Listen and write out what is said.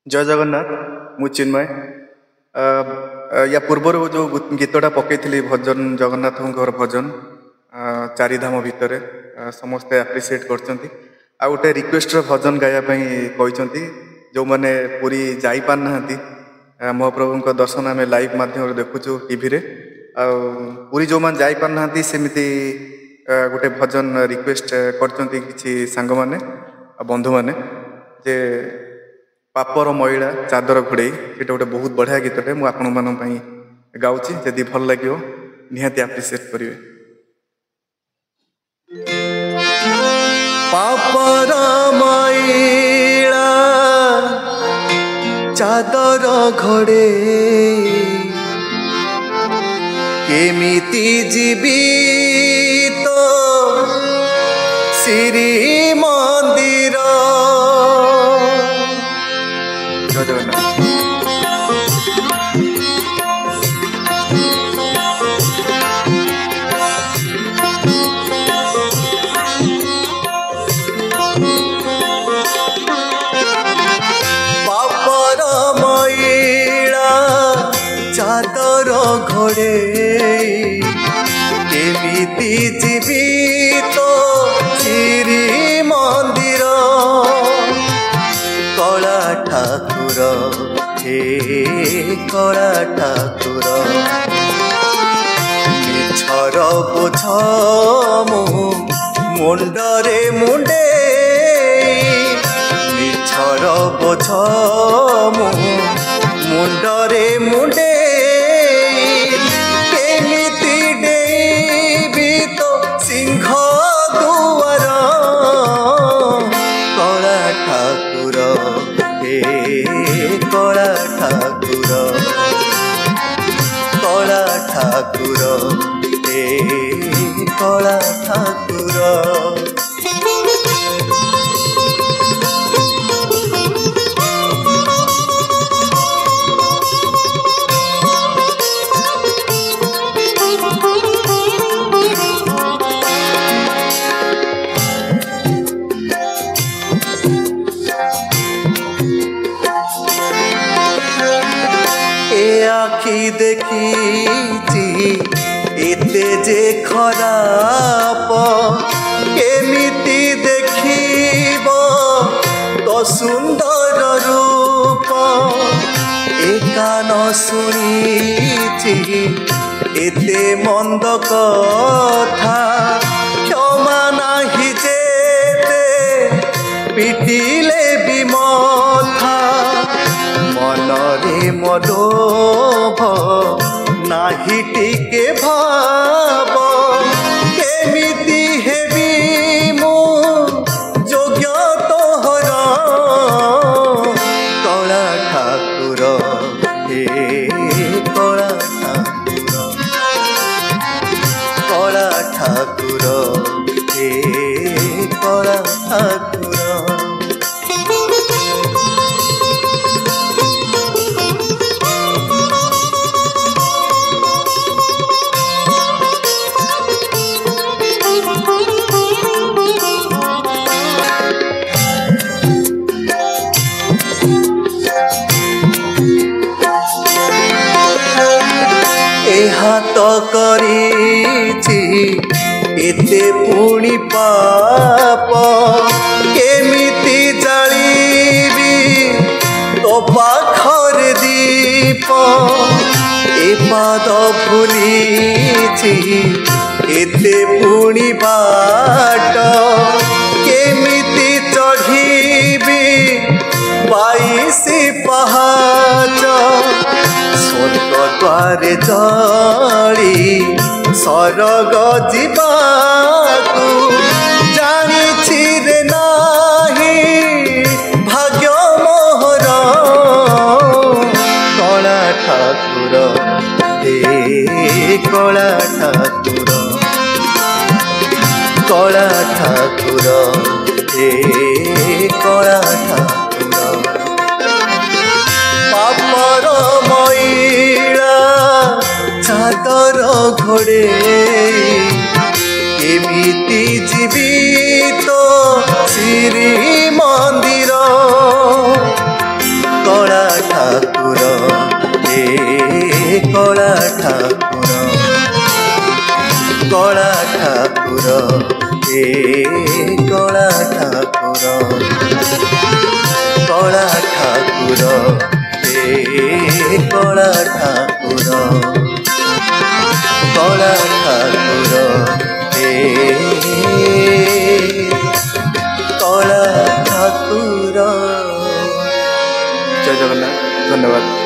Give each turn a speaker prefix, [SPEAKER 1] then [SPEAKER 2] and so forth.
[SPEAKER 1] जय जगन्नाथ मु चिन्मय या पूर्वर जो गीतटा पकई भजन जगन्नाथ भजन चारिधाम भितर समस्ते आप्रिसीएट कर गोटे रिक्वेस्ट भजन गायापाई कहते जो मैंने पूरी जापारना महाप्रभु दर्शन आम लाइव माध्यम देखुचु टीवी पूरी जो मैंने जापारना सेमती गोटे भजन रिक्वेस्ट कर सांग मैंने बंधु मैंने जे पापर महिला चादर घोड़े ये गोटे बहुत बढ़िया गीतटे मुझे आपण मानी गाँची जदि भल लगे निहाती आप्रिसीएट करेंगे।
[SPEAKER 2] पापर महिला चादर घोड़े केमिति जीवित श्री मंदिर पापर महिला चादर घोड़े केमिति जीवित श्री मंदिर कला ठाकुर हे कला ठाकुर मिछर बोझ मुंडरे मुंडे मिछर बोझ मुंडरे मुंडे केमिति डेबी तो सिंह दुआर कला ठाकुर हे कला ठाकुर कला ठाकुर हे कला ठाकुर आखि देखी एते जे खराप केमिति देखिब तो सुंदर रूप ए कान सुनी एते मंद कथा क्षमा नाही जेते पिटिले विमथा मनरे मलोभ नाही टिके भाव केमिति हेबी मु योग्य तोहर कला ठाकुर हे कला ठाकुर कला ठाकुर हे कला ठाकुर हाथ करिछि एते पुणी पाप केमिति जालिबी तो पाखर दीप ए पाद भूलिछि एते पुणी बाट केमिति चढ़ीबी 22 पहाच स्वर्ग द्वारे जड़ी सरग जीवाकू जानिछि रे नाही भाग्य मोहर कला ठाकुर हे कला ठाकुर कला ठाकुर हे कला ठाकुर पापर महिला चादर घोड़े केमिति जीवित श्री मंदिर ଠାକୁର ଏ କଳା ଠାକୁର କଳା ଠାକୁର ଏ କଳା ଠାକୁର କଳା ଠାକୁର ଏ କଳା ଠାକୁର କଳା ଠାକୁର ଏ କଳା ଠାକୁର।
[SPEAKER 1] ଜୟ ଜଗନ୍ନାଥ, ଧନ୍ୟବାଦ।